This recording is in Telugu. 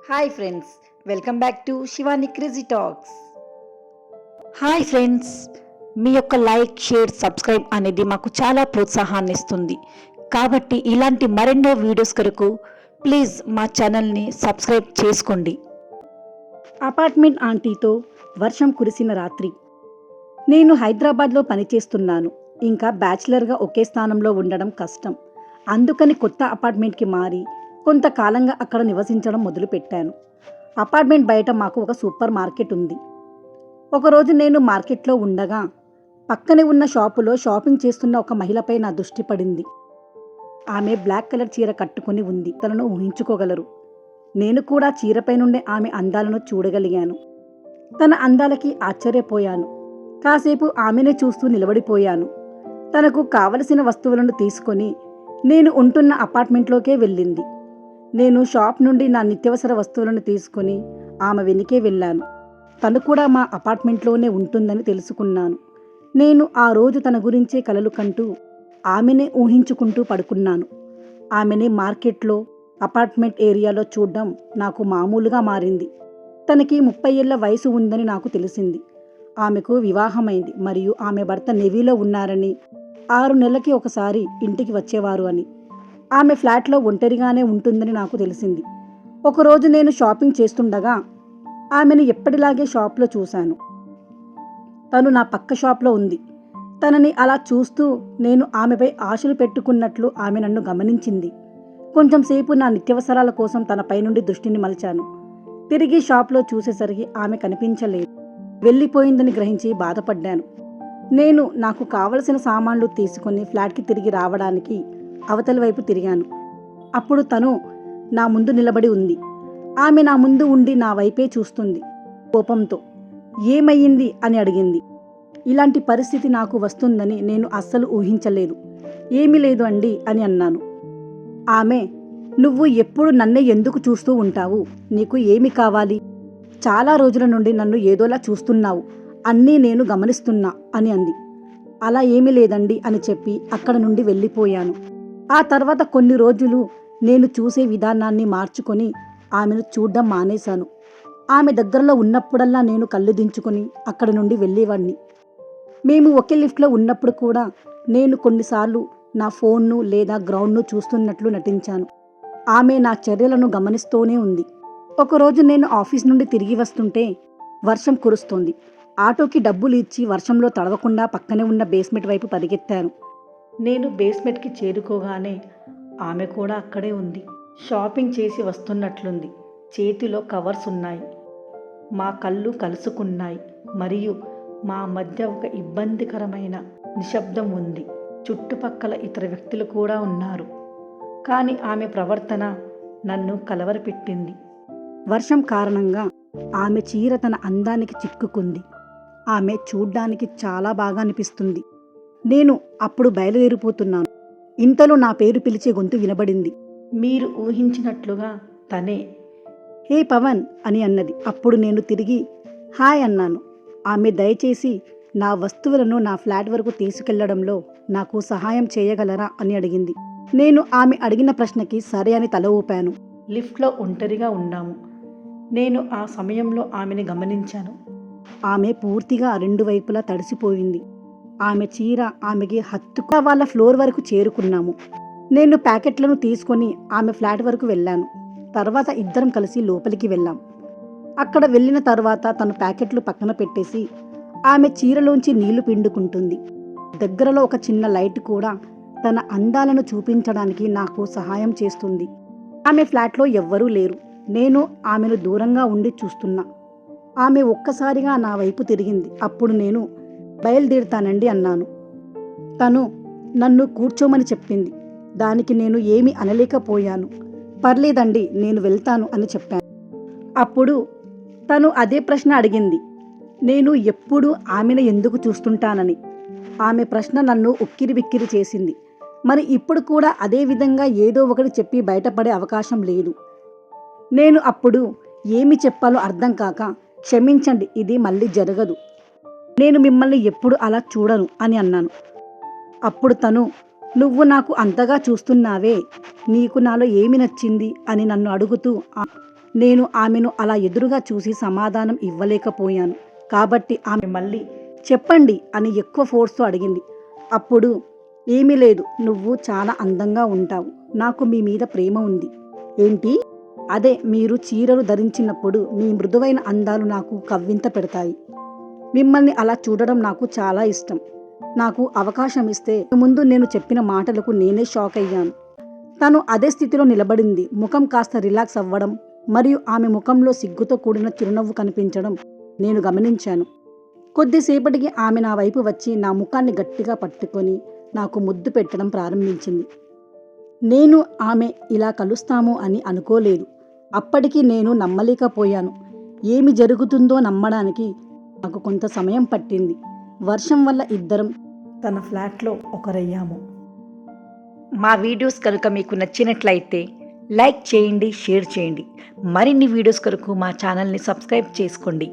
Hi friends, welcome back to Shivani crazy talks. Hi friends, మీ యొక్క లైక్, షేర్, సబ్స్క్రైబ్ అనేది మాకు చాలా ప్రోత్సాహాన్ని ఇస్తుంది. కాబట్టి ఇలాంటి మరెన్నో వీడియోస్ కొరకు ప్లీజ్ మా ఛానల్ని సబ్స్క్రైబ్ చేసుకోండి. అపార్ట్మెంట్ ఆంటీతో వర్షం కురిసిన రాత్రి. నేను హైదరాబాద్లో పనిచేస్తున్నాను. ఇంకా బ్యాచిలర్గా ఒకే స్థానంలో ఉండడం కష్టం. అందుకని కొత్త అపార్ట్మెంట్కి మారి కొంతకాలంగా అక్కడ నివసించడం మొదలుపెట్టాను. అపార్ట్మెంట్ బయట మాకు ఒక సూపర్ మార్కెట్ ఉంది. ఒకరోజు నేను మార్కెట్లో ఉండగా పక్కనే ఉన్న షాపులో షాపింగ్ చేస్తున్న ఒక మహిళపై నా దృష్టి పడింది. ఆమె బ్లాక్ కలర్ చీర కట్టుకుని ఉంది. తనను ఊహించుకోగలరు. నేను కూడా చీరపై నుండి ఆమె అందాలను చూడగలిగాను. తన అందాలకి ఆశ్చర్యపోయాను. కాసేపు ఆమెనే చూస్తూ నిలబడిపోయాను. తనకు కావలసిన వస్తువులను తీసుకొని నేను ఉంటున్న అపార్ట్మెంట్లోకే వెళ్ళింది. నేను షాప్ నుండి నా నిత్యవసర వస్తువులను తీసుకొని ఆమె వెనుకే వెళ్ళాను. తను కూడా మా అపార్ట్మెంట్లోనే ఉంటుందని తెలుసుకున్నాను. నేను ఆ రోజు తన గురించే కలలు కంటూ ఆమెనే ఊహించుకుంటూ పడుకున్నాను. ఆమెని మార్కెట్లో, అపార్ట్మెంట్ ఏరియాలో చూడడం నాకు మామూలుగా మారింది. తనకి 30 ఏళ్ల వయసు ఉందని నాకు తెలిసింది. ఆమెకు వివాహమైంది మరియు ఆమె భర్త నేవీలో ఉన్నారని, 6 నెలలకి ఒకసారి ఇంటికి వచ్చేవారు అని. ఆమె ఫ్లాట్లో ఒంటరిగానే ఉంటుందని నాకు తెలిసింది. ఒకరోజు నేను షాపింగ్ చేస్తుండగా ఆమెను ఎప్పటిలాగే షాప్లో చూశాను. తను నా పక్క షాప్లో ఉంది. తనని అలా చూస్తూ నేను ఆమెపై ఆశలు పెట్టుకున్నట్లు ఆమె నన్ను గమనించింది. కొంచెం సేపు నా నిత్యవసరాల కోసం తనపై నుండి దృష్టిని మలిచాను. తిరిగి షాప్లో చూసేసరికి ఆమె కనిపించలేదు. వెళ్ళిపోయిందని గ్రహించి బాధపడ్డాను. నాకు కావలసిన సామాన్లు తీసుకొని ఫ్లాట్కి తిరిగి రావడానికి అవతలి వైపు తిరిగాను. అప్పుడు తను నా ముందు నిలబడి ఉంది. ఆమె నా ముందు ఉండి నా వైపే చూస్తుంది. కోపంతో ఏమయ్యింది అని అడిగింది. ఇలాంటి పరిస్థితి నాకు వస్తుందని నేను అస్సలు ఊహించలేదు. ఏమీ లేదు అండి అని అన్నాను. ఆమె, నువ్వు ఎప్పుడు నన్నే ఎందుకు చూస్తూ ఉంటావు? నీకు ఏమి కావాలి? చాలా రోజుల నుండి నన్ను ఏదోలా చూస్తున్నావు. అన్నీ నేను గమనిస్తున్నా అని అంది. అలా ఏమీ లేదండి అని చెప్పి అక్కడ నుండి వెళ్ళిపోయాను. ఆ తర్వాత కొన్ని రోజులు నేను చూసే విధానాన్ని మార్చుకొని ఆమెను చూడడం మానేశాను. ఆమె దగ్గరలో ఉన్నప్పుడల్లా నేను కళ్ళు దించుకొని అక్కడి నుండి వెళ్ళేవాడిని. మేము ఒకే లిఫ్ట్లో ఉన్నప్పుడు కూడా నేను కొన్నిసార్లు నా ఫోన్ను లేదా గ్రౌండ్ను చూస్తున్నట్లు నటించాను. ఆమె నా చర్యలను గమనిస్తూనే ఉంది. ఒకరోజు నేను ఆఫీస్ నుండి తిరిగి వస్తుంటే వర్షం కురుస్తోంది. ఆటోకి డబ్బులు ఇచ్చి వర్షంలో తడవకుండా పక్కనే ఉన్న బేస్మెంట్ వైపు పరిగెత్తాను. నేను బేస్మెంట్కి చేరుకోగానే ఆమె కూడా అక్కడే ఉంది. షాపింగ్ చేసి వస్తున్నట్లుంది. చేతిలో కవర్స్ ఉన్నాయి. మా కళ్ళు కలుసుకున్నాయి మరియు మా మధ్య ఒక ఇబ్బందికరమైన నిశ్శబ్దం ఉంది. చుట్టుపక్కల ఇతర వ్యక్తులు కూడా ఉన్నారు. కానీ ఆమె ప్రవర్తన నన్ను కలవరపెట్టింది. వర్షం కారణంగా ఆమె చీర తన అందానికి చిక్కుకుంది. ఆమె చూడ్డానికి చాలా బాగా అనిపిస్తుంది. నేను అప్పుడు బయలుదేరిపోతున్నాను. ఇంతలో నా పేరు పిలిచే గొంతు వినబడింది. మీరు ఊహించినట్లుగా తనే. హే పవన్ అని అన్నది. అప్పుడు నేను తిరిగి హాయ్ అన్నాను. ఆమె దయచేసి నా వస్తువులను నా ఫ్లాట్ వరకు తీసుకెళ్లడంలో నాకు సహాయం చేయగలరా అని అడిగింది. నేను ఆమె అడిగిన ప్రశ్నకి సరే అని తల ఊపాను. లిఫ్ట్లో ఒంటరిగా ఉన్నాము. నేను ఆ సమయంలో ఆమెని గమనించాను. ఆమె పూర్తిగా 2 వైపులా తడిసిపోయింది. ఆమె చీర ఆమెకి హత్తుగా వాళ్ళ ఫ్లోర్ వరకు చేరుకున్నాము. నేను ప్యాకెట్లను తీసుకొని ఆమె ఫ్లాట్ వరకు వెళ్ళాను. తర్వాత ఇద్దరం కలిసి లోపలికి వెళ్ళాం. అక్కడ వెళ్ళిన తర్వాత తను ప్యాకెట్లు పక్కన పెట్టేసి ఆమె చీరలోంచి నీళ్లు పిండుకుంటుంది. దగ్గరలో ఒక చిన్న లైట్ కూడా తన అందాలను చూపించడానికి నాకు సహాయం చేస్తుంది. ఆమె ఫ్లాట్లో ఎవ్వరూ లేరు. నేను ఆమెను దూరంగా ఉండి చూస్తున్నా. ఆమె ఒక్కసారిగా నా వైపు తిరిగింది. అప్పుడు నేను బయలుదేరుతానండి అన్నాను. తను నన్ను కూర్చోమని చెప్పింది. దానికి నేను ఏమీ అనలేకపోయాను. పర్లేదండి, నేను వెళ్తాను అని చెప్పాను. అప్పుడు తను అదే ప్రశ్న అడిగింది. నేను ఎప్పుడు ఆమెను ఎందుకు చూస్తుంటానని. ఆమె ప్రశ్న నన్ను ఉక్కిరిబిక్కిరి చేసింది. మరి ఇప్పుడు కూడా అదే విధంగా ఏదో ఒకటి చెప్పి బయటపడే అవకాశం లేదు. నేను అప్పుడు ఏమి చెప్పాలో అర్థం కాక, క్షమించండి, ఇది మళ్ళీ జరగదు. నేను మిమ్మల్ని ఎప్పుడు అలా చూడను అని అన్నాను. అప్పుడు తను, నువ్వు నాకు అంతగా చూస్తున్నావే, నీకు నాలో ఏమి నచ్చింది అని నన్ను అడుగుతూ నేను ఆమెను అలా ఎదురుగా చూసి సమాధానం ఇవ్వలేకపోయాను. కాబట్టి ఆమె మళ్ళీ చెప్పండి అని ఎక్కువ ఫోర్స్తో అడిగింది. అప్పుడు ఏమీ లేదు, నువ్వు చాలా అందంగా ఉంటావు, నాకు మీ మీద ప్రేమ ఉంది. ఏంటి? అదే, మీరు చీరలు ధరించినప్పుడు మీ మృదువైన అందాలు నాకు కవ్వింత పెడతాయి. మిమ్మల్ని అలా చూడడం నాకు చాలా ఇష్టం. నాకు అవకాశం ఇస్తే ముందు నేను చెప్పిన మాటలకు నేనే షాక్ అయ్యాను. తను అదే స్థితిలో నిలబడింది. ముఖం కాస్త రిలాక్స్ అవ్వడం మరియు ఆమె ముఖంలో సిగ్గుతో కూడిన చిరునవ్వు కనిపించడం నేను గమనించాను. కొద్దిసేపటికి ఆమె నా వైపు వచ్చి నా ముఖాన్ని గట్టిగా పట్టుకొని నాకు ముద్దు పెట్టడం ప్రారంభించింది. నేను ఆమె ఇలా కలుస్తాము అని అనుకోలేదు. అప్పటికి నేను నమ్మలేకపోయాను. ఏమి జరుగుతుందో నమ్మడానికి నాకు కొంత సమయం పట్టింది. వర్షం వల్ల ఇద్దరం తన ఫ్లాట్లో ఒకరయ్యాము. మా వీడియోస్ కనుక మీకు నచ్చినట్లయితే లైక్ చేయండి, షేర్ చేయండి. మరిన్ని వీడియోస్ కొరకు మా ఛానల్ని సబ్స్క్రైబ్ చేసుకోండి.